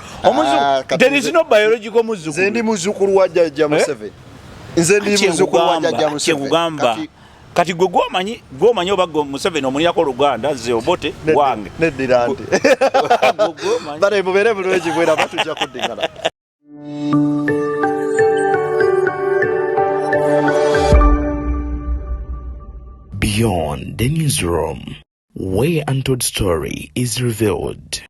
S5: There is no biological muzzukulu.
S4: Nze ndi muzzukulu wa Jjajja Museveni. Nze ndi muzzukulu wa Jjajja Museveni.
S5: Kyekugamba. Kati gwe gwomanyi oba Museveni omulyako Luganda nze Obote wange.
S4: Neddira nti. Bale mubeere bulungi bwera batujja kuddingana.
S1: Beyond the newsroom, where untold story is revealed.